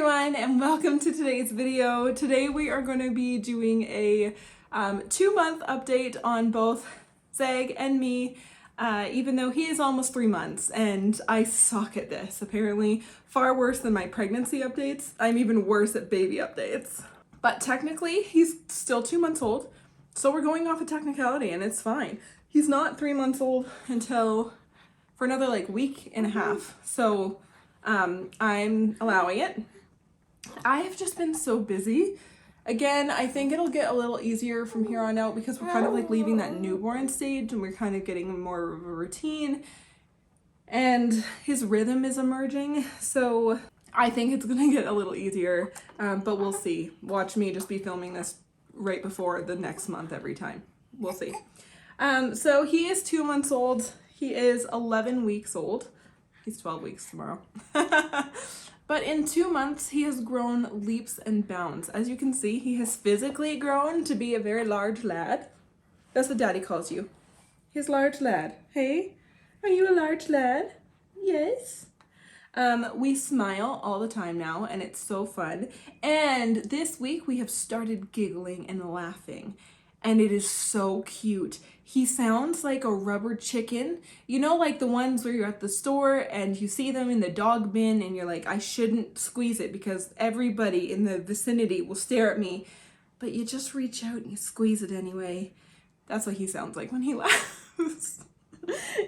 everyone, and welcome to today's video. Today we are going to be doing a 2-month update on both Zeg and me, even though he is almost 3 months and I suck at this. Apparently far worse than my pregnancy updates. I'm even worse at baby updates. But technically he's still 2 months old, so we're going off a technicality and it's fine. He's not 3 months old until for another like week and a half, so I'm allowing it. I have just been so busy. Again, I think it'll get a little easier from here on out because we're kind of like leaving that newborn stage and we're kind of getting more of a routine and his rhythm is emerging. So I think it's gonna get a little easier, but we'll see. Watch me just be filming this right before the next month every time. We'll see. So he is 2 months old. He is 11 weeks old. He's 12 weeks tomorrow. But in 2 months, he has grown leaps and bounds. As you can see, he has physically grown to be a very large lad. That's what Daddy calls you. He's large lad. Hey, are you a large lad? Yes. We smile all the time now, and it's so fun. And this week, we have started giggling and laughing. And it is so cute. He sounds like a rubber chicken. You know, like the ones where you're at the store and you see them in the dog bin and you're like, I shouldn't squeeze it because everybody in the vicinity will stare at me. But you just reach out and you squeeze it anyway. That's what he sounds like when he laughs.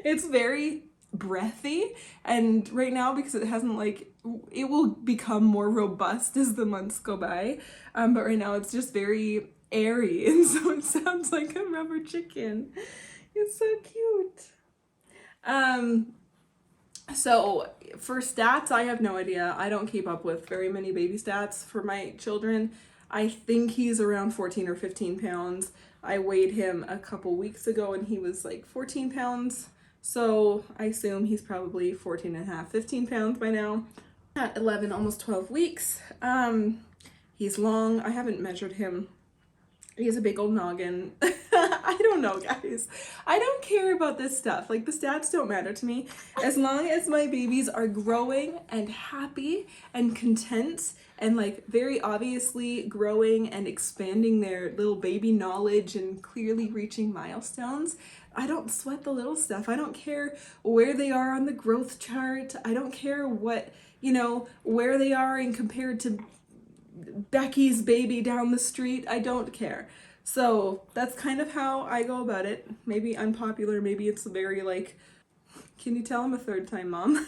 It's very breathy. And right now, because it hasn't like, it will become more robust as the months go by. But right now it's just very airy, and so it sounds like a rubber chicken. It's so cute. So for stats, I have no idea. I don't keep up with very many baby stats for my children. I think he's around 14 or 15 pounds. I weighed him a couple weeks ago and he was like 14 pounds. So I assume he's probably 14 and a half, 15 pounds by now. At 11, almost 12 weeks. He's long. I haven't measured him. He has a big old noggin. I don't know, guys. I don't care about this stuff. Like, the stats don't matter to me. As long as my babies are growing and happy and content and like very obviously growing and expanding their little baby knowledge and clearly reaching milestones, I don't sweat the little stuff. I don't care where they are on the growth chart. I don't care what, you know, where they are in compared to Becky's baby down the street. I don't care. So that's kind of how I go about it. Maybe unpopular, maybe it's very like, can you tell I'm a third-time mom?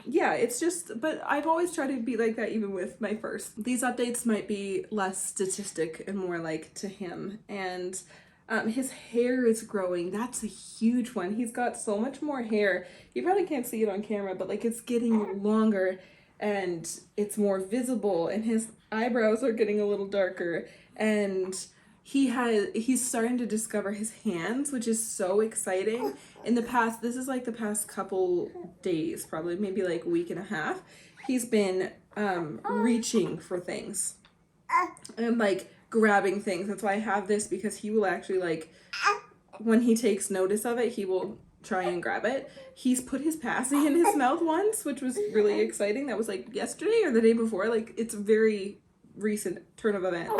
Yeah, it's just, but I've always tried to be like that even with my first. These updates might be less statistic and more like to him. And his hair is growing. That's a huge one. He's got so much more hair. You probably can't see it on camera, but like it's getting longer and it's more visible, and his eyebrows are getting a little darker, and he's starting to discover his hands, which is so exciting. In the past, this is like the past couple days, probably maybe like a week and a half, he's been reaching for things and like grabbing things. That's why I have this, because he will actually like, when he takes notice of it, he will try and grab it. He's put his passy in his mouth once, which was really exciting. That was like yesterday or the day before. Like, it's a very recent turn of events.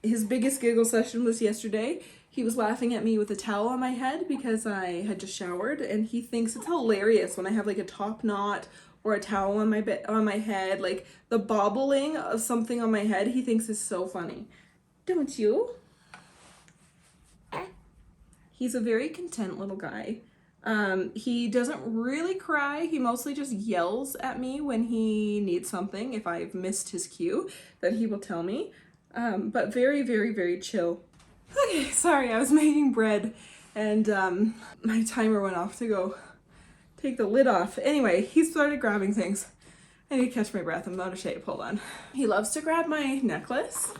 His biggest giggle session was yesterday. He was laughing at me with a towel on my head because I had just showered, and he thinks it's hilarious when I have like a top knot or a towel on my head, like the bobbling of something on my head. He thinks is so funny. Don't you? He's a very content little guy. He doesn't really cry. He mostly just yells at me when he needs something. If I've missed his cue, then he will tell me. But very, very, very chill. Okay, sorry, I was making bread and my timer went off to go take the lid off. Anyway, he started grabbing things. I need to catch my breath. I'm out of shape. Hold on. He loves to grab my necklace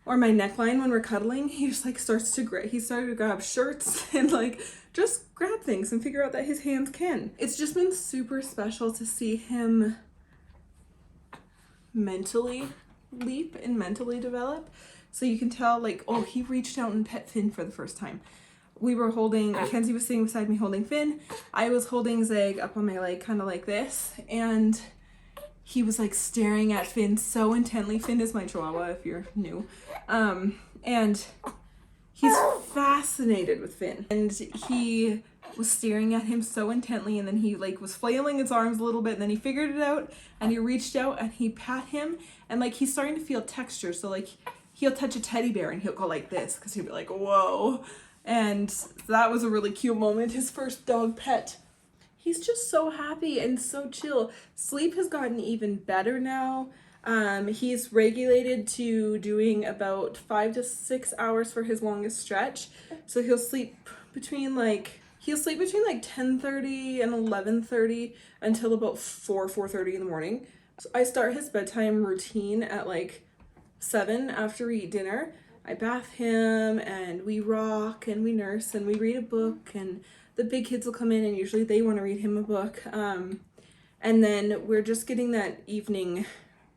or my neckline when we're cuddling. He just like started to grab shirts and like just grab things and figure out that his hands can. It's just been super special to see him mentally leap and mentally develop. So you can tell like, oh, he reached out and pet Finn for the first time. we were holding, Mackenzie was sitting beside me holding Finn. I was holding Zeg up on my leg, kind of like this, and he was like staring at Finn so intently. Finn is my chihuahua, if you're new. And he's fascinated with Finn. And he was staring at him so intently, and then he like was flailing his arms a little bit, and then he figured it out, and he reached out and he pat him, and like he's starting to feel texture. So like he'll touch a teddy bear and he'll go like this, because he'll be like, whoa. And that was a really cute moment. His first dog pet. He's just so happy and so chill. Sleep has gotten even better now. He's regulated to doing about 5 to 6 hours for his longest stretch. So he'll sleep between like 10:30 and 11:30 until about 4:30 in the morning. So I start his bedtime routine at like 7 after we eat dinner. I bath him and we rock and we nurse and we read a book, and the big kids will come in and usually they want to read him a book. And then we're just getting that evening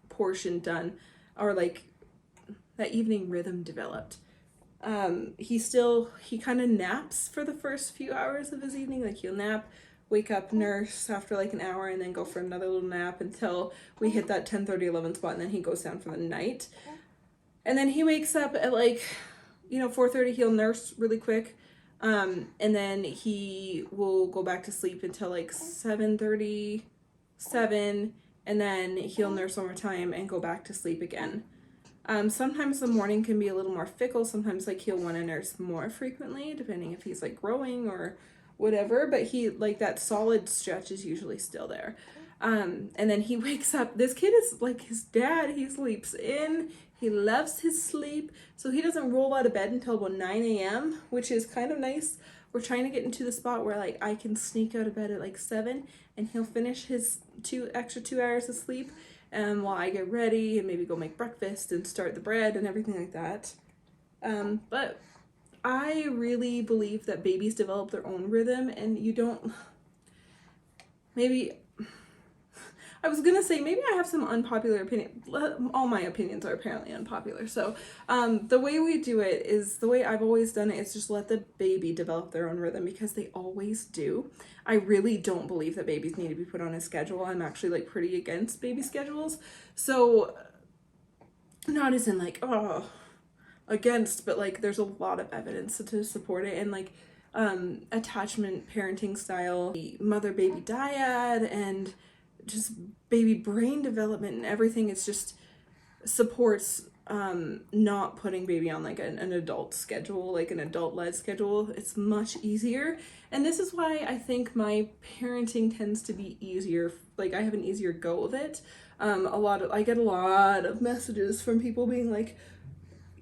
portion done, or like that evening rhythm developed. He kind of naps for the first few hours of his evening. Like he'll nap, wake up, nurse after like an hour, and then go for another little nap until we hit that 10:30, 11 spot, and then he goes down for the night. And then he wakes up at like, 4:30, he'll nurse really quick. And then he will go back to sleep until like 7:30, 7, and then he'll nurse one more time and go back to sleep again. Sometimes the morning can be a little more fickle. Sometimes like he'll want to nurse more frequently, depending if he's like growing or whatever, but he like that solid stretch is usually still there. And then he wakes up. This kid is like his dad. He sleeps in. He loves his sleep. So he doesn't roll out of bed until about 9 a.m., which is kind of nice. We're trying to get into the spot where like I can sneak out of bed at like 7, and he'll finish his 2 hours of sleep while I get ready and maybe go make breakfast and start the bread and everything like that. But I really believe that babies develop their own rhythm, and you don't, maybe, I was gonna say maybe I have some unpopular opinion. All my opinions are apparently unpopular. So the way we do it is the way I've always done it, is just let the baby develop their own rhythm, because they always do. I really don't believe that babies need to be put on a schedule. I'm actually like pretty against baby schedules. So not as in like, oh, against, but like there's a lot of evidence to support it, and like attachment parenting style, mother baby dyad, and just baby brain development and everything. It's just supports not putting baby on like an adult schedule, like an adult led schedule. It's much easier, and this is why I think my parenting tends to be easier. Like I have an easier go of it. I get a lot of messages from people being like,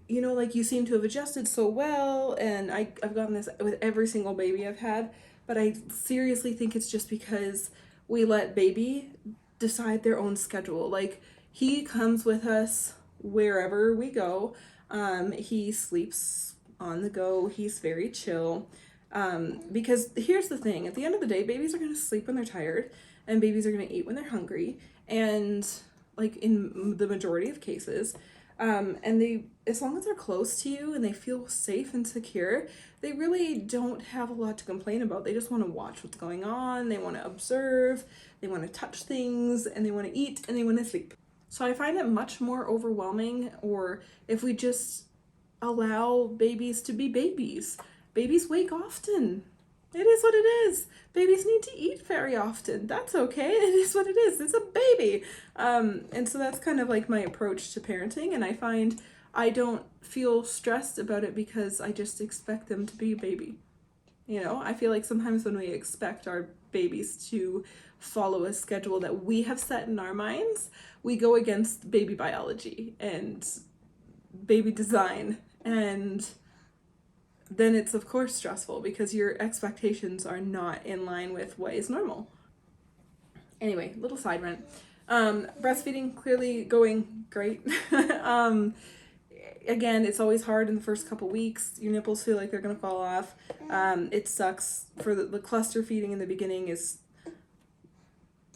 like you seem to have adjusted so well, and I've gotten this with every single baby I've had, but I seriously think it's just because we let baby decide their own schedule. Like he comes with us wherever we go. He sleeps on the go. He's very chill. Because here's the thing, at the end of the day, babies are going to sleep when they're tired, and babies are going to eat when they're hungry. And like in the majority of cases, and they, as long as they're close to you and they feel safe and secure, they really don't have a lot to complain about. They just want to watch what's going on. They want to observe, they want to touch things, and they want to eat, and they want to sleep. So I find it much more overwhelming, or if we just allow babies to be babies. Babies wake often. It is what it is. Babies need to eat very often. That's okay. It is what it is. It's a baby. And so that's kind of like my approach to parenting. And I find I don't feel stressed about it because I just expect them to be a baby. I feel like sometimes when we expect our babies to follow a schedule that we have set in our minds, we go against baby biology and baby design, and then it's of course stressful because your expectations are not in line with what is normal. Anyway, little side rant. Breastfeeding clearly going great. Again, it's always hard in the first couple weeks. Your nipples feel like they're gonna fall off. It sucks. For the cluster feeding in the beginning is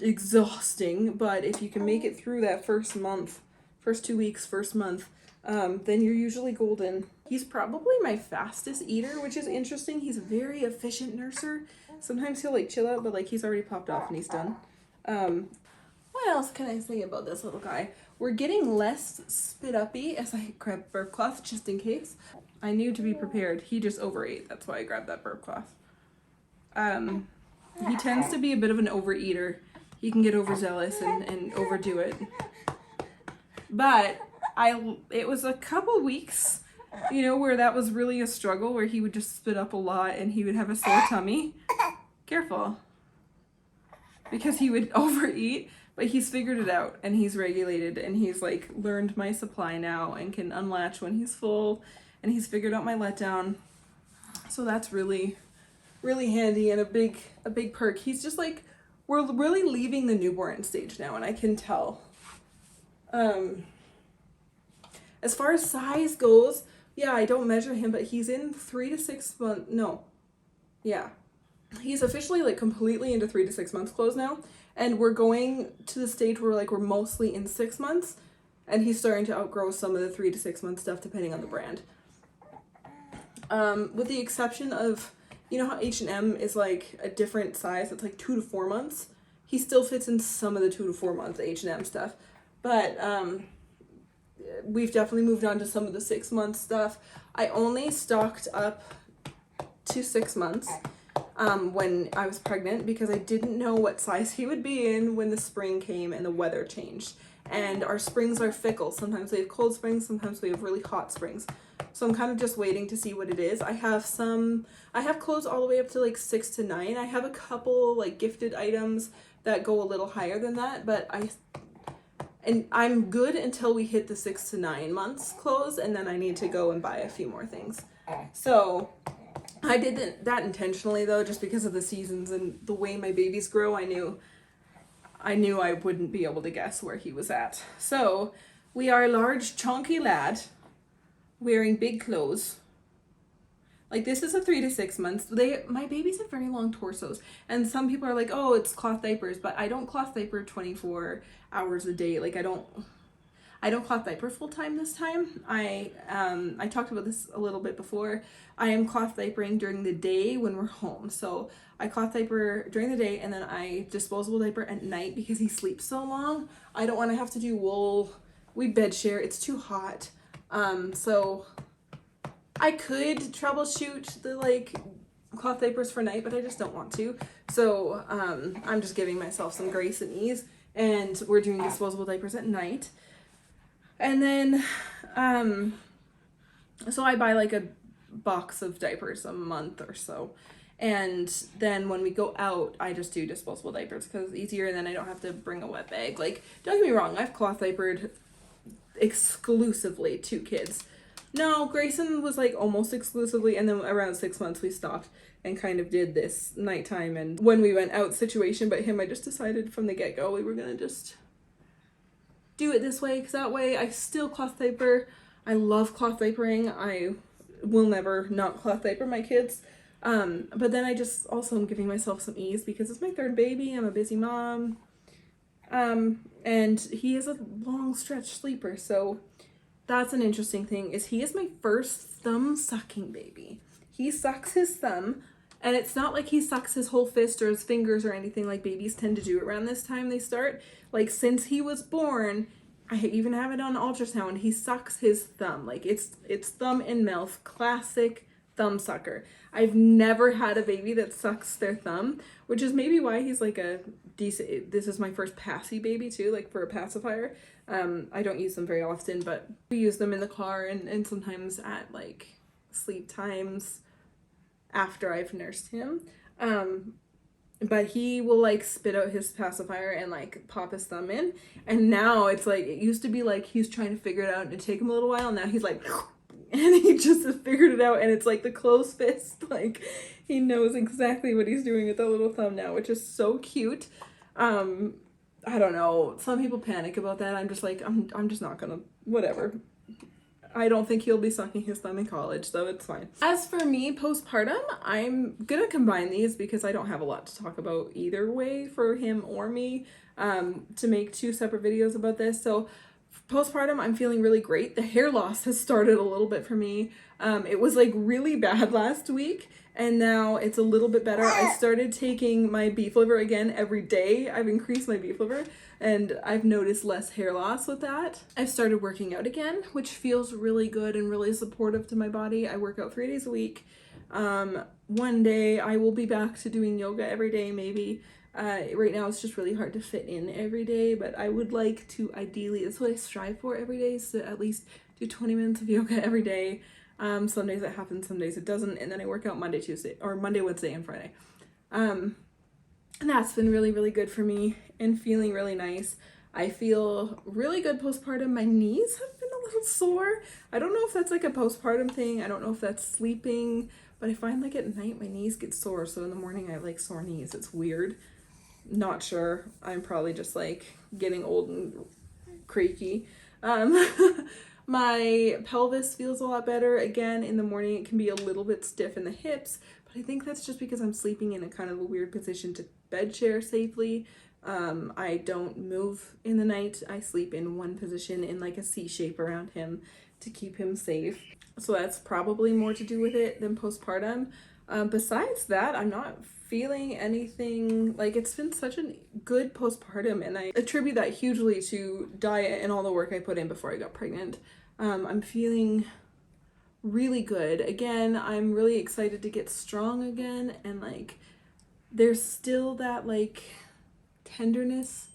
exhausting, but if you can make it through that first month, first 2 weeks, first month, then you're usually golden. He's probably my fastest eater, which is interesting. He's a very efficient nurser. Sometimes he'll like chill out, but like he's already popped off and he's done. What else can I say about this little guy? We're getting less spit uppy as I grab burp cloth just in case. I knew to be prepared. He just overate. That's why I grabbed that burp cloth. He tends to be a bit of an overeater. He can get overzealous and overdo it. But it was a couple weeks, you know, where that was really a struggle, where he would just spit up a lot and he would have a sore tummy. Careful. Because he would overeat, but he's figured it out and he's regulated and he's like learned my supply now and can unlatch when he's full, and he's figured out my letdown. So that's really, really handy and a big perk. He's just like, we're really leaving the newborn stage now, and I can tell. As far as size goes, yeah, I don't measure him, but he's in 3 to 6 months. No. Yeah. He's officially like completely into 3 to 6 months clothes now. And we're going to the stage where like we're mostly in 6 months, and he's starting to outgrow some of the 3 to 6 month stuff depending on the brand. With the exception of, you know how H&M is like a different size, it's like 2 to 4 months. He still fits in some of the 2 to 4 month H&M stuff. But we've definitely moved on to some of the 6 month stuff. I only stocked up to 6 months when I was pregnant because I didn't know what size he would be in when the spring came and the weather changed. And our springs are fickle. Sometimes we have cold springs, sometimes we have really hot springs. So I'm kind of just waiting to see what it is. I have clothes all the way up to like 6 to 9. I have a couple like gifted items that go a little higher than that, but I'm good until we hit the 6 to 9 months clothes, and then I need to go and buy a few more things. So I did that intentionally though, just because of the seasons and the way my babies grow. I knew I wouldn't be able to guess where he was at. So we are a large chunky lad wearing big clothes. Like this is a 3 to 6 months. My babies have very long torsos, and some people are like, oh, it's cloth diapers, but I don't cloth diaper 24 hours a day. Like I don't cloth diaper full time this time. I talked about this a little bit before. I am cloth diapering during the day when we're home. So I cloth diaper during the day, and then I disposable diaper at night because he sleeps so long. I don't want to have to do wool. We bed share. It's too hot. So I could troubleshoot the like cloth diapers for night, but I just don't want to. So I'm just giving myself some grace and ease, and we're doing disposable diapers at night. And then so I buy like a box of diapers a month or so, and then when we go out I just do disposable diapers because it's easier, and then I don't have to bring a wet bag. Like, don't get me wrong, I've cloth diapered exclusively 2 kids. No, Grayson was like almost exclusively, and then around 6 months we stopped and kind of did this nighttime and when we went out situation. But him, I just decided from the get-go we were gonna just do it this way, because that way I still cloth diaper. I love cloth diapering. I will never not cloth diaper my kids. But then I just also am giving myself some ease because it's my 3rd baby. I'm a busy mom. And he is a long stretch sleeper, so that's an interesting thing. Is he is my first thumb sucking baby. He sucks his thumb, and it's not like he sucks his whole fist or his fingers or anything like babies tend to do around this time they start. Like, since he was born, I even have it on ultrasound, he sucks his thumb. Like, it's thumb and mouth, classic thumb sucker. I've never had a baby that sucks their thumb, which is maybe why he's like a decent, this is my first passy baby too, like for a pacifier. I don't use them very often, but we use them in the car and sometimes at like sleep times after I've nursed him. But he will like spit out his pacifier and like pop his thumb in. And now it's like, it used to be like he's trying to figure it out and it'd take him a little while. Now he's like, and he just has figured it out, and it's like the closed fist. Like, he knows exactly what he's doing with that little thumb now, which is so cute. I don't know. Some people panic about that. I'm just like, I'm just not gonna, whatever. I don't think he'll be sucking his thumb in college, so it's fine. As for me, postpartum, I'm gonna combine these because I don't have a lot to talk about either way for him or me, to make 2 separate videos about this. So Postpartum, I'm feeling really great. The hair loss has started a little bit for me. It was like really bad last week, and now it's a little bit better. I started taking my beef liver again every day. I've increased my beef liver, and I've noticed less hair loss with that. I've started working out again, which feels really good and really supportive to my body. I work out 3 days a week. One day I will be back to doing yoga every day, maybe. Right now it's just really hard to fit in every day, but I would like to ideally, that's what I strive for every day, is to at least do 20 minutes of yoga every day. Some days it happens, some days it doesn't, and then I work out Monday, Wednesday, and Friday. And that's been really, really good for me and feeling really nice. I feel really good postpartum. My knees have been a little sore. I don't know if that's like a postpartum thing. I don't know if that's sleeping, but I find like at night my knees get sore, so in the morning I have like sore knees. It's weird. Not sure. I'm probably just like getting old and creaky. My pelvis feels a lot better. Again, in the morning it can be a little bit stiff in the hips, but I think that's just because I'm sleeping in a kind of a weird position to bed share safely. I don't move in the night. I sleep in one position in like a C shape around him to keep him safe. So that's probably more to do with it than postpartum. Besides that, I'm not feeling anything. Like, it's been such a good postpartum, and I attribute that hugely to diet and all the work I put in before I got pregnant. I'm feeling really good. Again, I'm really excited to get strong again, and like there's still that like tenderness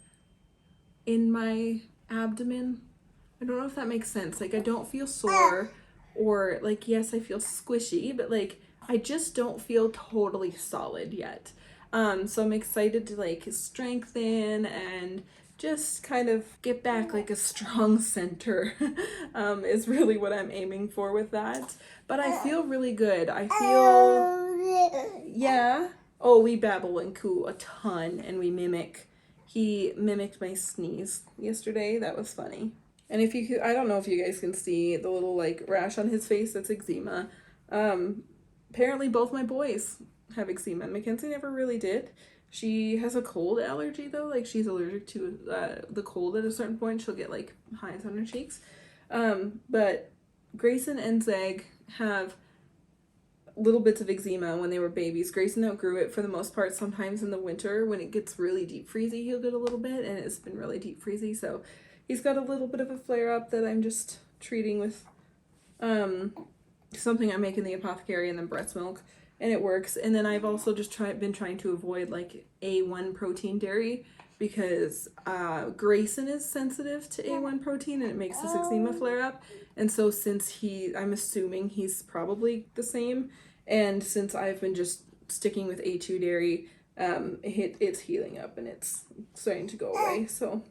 in my abdomen. I don't know if that makes sense. Like, I don't feel sore, or like, yes, I feel squishy, but like I just don't feel totally solid yet. So I'm excited to like strengthen and just kind of get back like a strong center is really what I'm aiming for with that. But I feel really good. I feel, yeah. Oh, we babble and coo a ton, and we mimic. He mimicked my sneeze yesterday. That was funny. And if you could, I don't know if you guys can see the little like rash on his face, that's eczema. Apparently both my boys have eczema. Mackenzie never really did. She has a cold allergy though, like she's allergic to the cold at a certain point. She'll get like hives on her cheeks. But Grayson and Zeg have little bits of eczema when they were babies. Grayson outgrew it for the most part. Sometimes in the winter when it gets really deep freezy, he'll get a little bit, and it's been really deep freezy. So he's got a little bit of a flare up that I'm just treating with something I make in the apothecary and then breast milk, and it works. And then I've also just been trying to avoid like A1 protein dairy, because Grayson is sensitive to A1 protein and it makes this eczema flare up. And so since I'm assuming he's probably the same, and since I've been just sticking with A2 dairy, it's healing up and it's starting to go away. So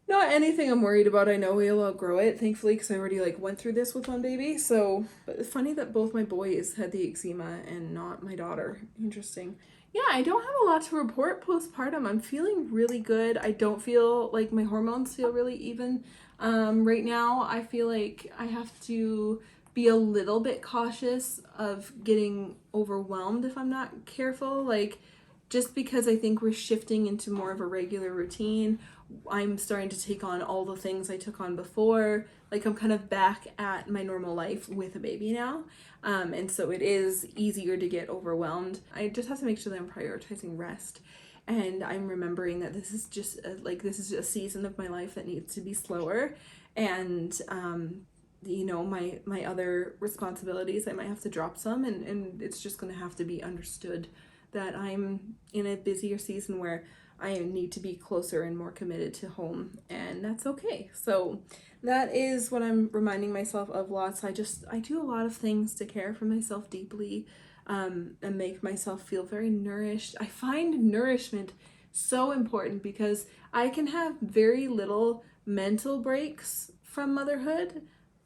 not anything I'm worried about. I know we'll outgrow it, thankfully, because I already like went through this with one baby. So, but it's funny that both my boys had the eczema and not my daughter. Interesting. Yeah, I don't have a lot to report postpartum. I'm feeling really good. I don't feel like my hormones feel really even. Right now, I feel like I have to be a little bit cautious of getting overwhelmed if I'm not careful. Like, just because I think we're shifting into more of a regular routine. I'm starting to take on all the things I took on before. Like, I'm kind of back at my normal life with a baby now. And so it is easier to get overwhelmed. I just have to make sure that I'm prioritizing rest. And I'm remembering that this is just a season of my life that needs to be slower. And, you know, my other responsibilities, I might have to drop some, and it's just going to have to be understood that I'm in a busier season where I need to be closer and more committed to home, and that's okay. So that is what I'm reminding myself of lots. I do a lot of things to care for myself deeply, and make myself feel very nourished. I find nourishment so important because I can have very little mental breaks from motherhood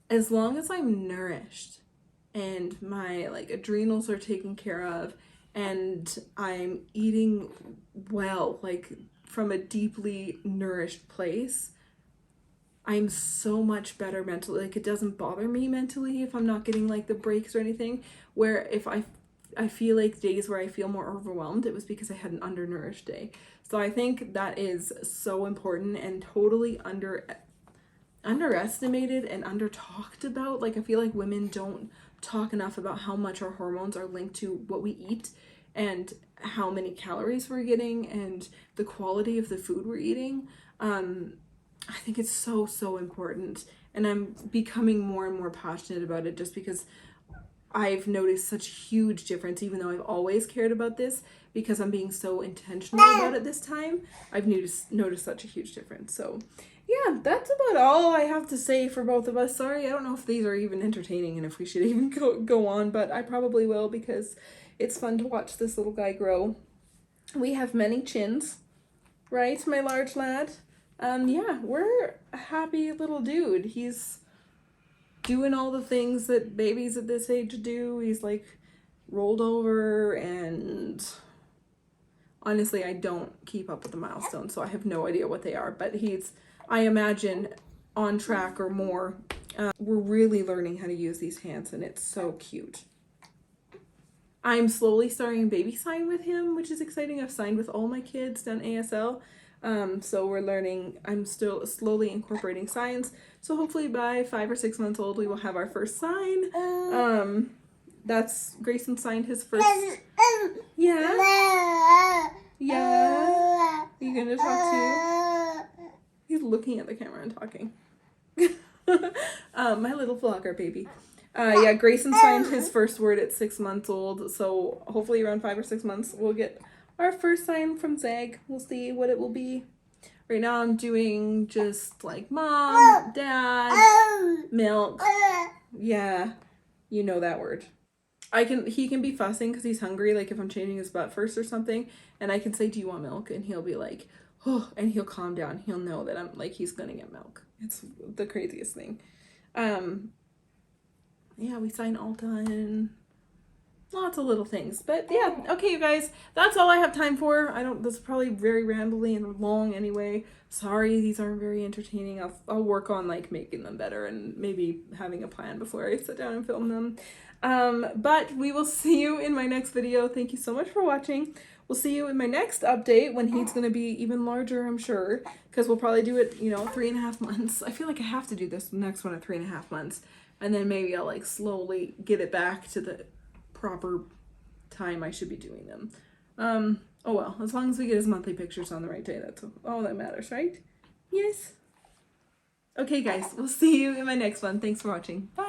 as long as I'm nourished and my like adrenals are taken care of and I'm eating well, like from a deeply nourished place. I'm so much better mentally. Like, it doesn't bother me mentally if I'm not getting like the breaks or anything. Where if I feel like days where I feel more overwhelmed, it was because I had an undernourished day. So I think that is so important and totally underestimated and under talked about. Like, I feel like women don't talk enough about how much our hormones are linked to what we eat and how many calories we're getting and the quality of the food we're eating. I think it's so, so important. And I'm becoming more and more passionate about it just because I've noticed such huge difference, even though I've always cared about this, because I'm being so intentional about it this time. I've noticed such a huge difference. So yeah, that's about all I have to say for both of us. Sorry, I don't know if these are even entertaining and if we should even go on, but I probably will because it's fun to watch this little guy grow. We have many chins, right, my large lad? Yeah, we're a happy little dude. He's doing all the things that babies at this age do. He's like rolled over, and honestly, I don't keep up with the milestones, so I have no idea what they are, but he's, I imagine, on track or more. We're really learning how to use these hands, and it's so cute. I'm slowly starting baby sign with him, which is exciting. I've signed with all my kids, done ASL. So we're learning, I'm still slowly incorporating signs. So hopefully by 5 or 6 months old, we will have our first sign. That's, Grayson signed his first, yeah, yeah, you gonna talk too? He's looking at the camera and talking. My little vlogger baby. Yeah, Grayson signed his first word at 6 months old, so hopefully around 5 or 6 months we'll get our first sign from Zeg. We'll see what it will be. Right now I'm doing just like mom, dad, milk. Yeah, you know that word. He can be fussing because he's hungry, like if I'm changing his butt first or something, and I can say, do you want milk? And he'll be like, oh, and he'll calm down. He'll know that I'm like, he's gonna get milk. It's the craziest thing. Yeah, we sign all done. Lots of little things. But yeah, okay, you guys, that's all I have time for. This is probably very rambly and long anyway. Sorry, these aren't very entertaining. I'll work on like making them better and maybe having a plan before I sit down and film them. But we will see you in my next video. Thank you so much for watching. We'll see you in my next update when he's going to be even larger, I'm sure, because we'll probably do it, 3.5 months. I feel like I have to do this next one at 3.5 months. And then maybe I'll like slowly get it back to the proper time I should be doing them. Oh well, as long as we get his monthly pictures on the right day, that's all that matters, right? Yes. Okay guys, we'll see you in my next one. Thanks for watching. Bye.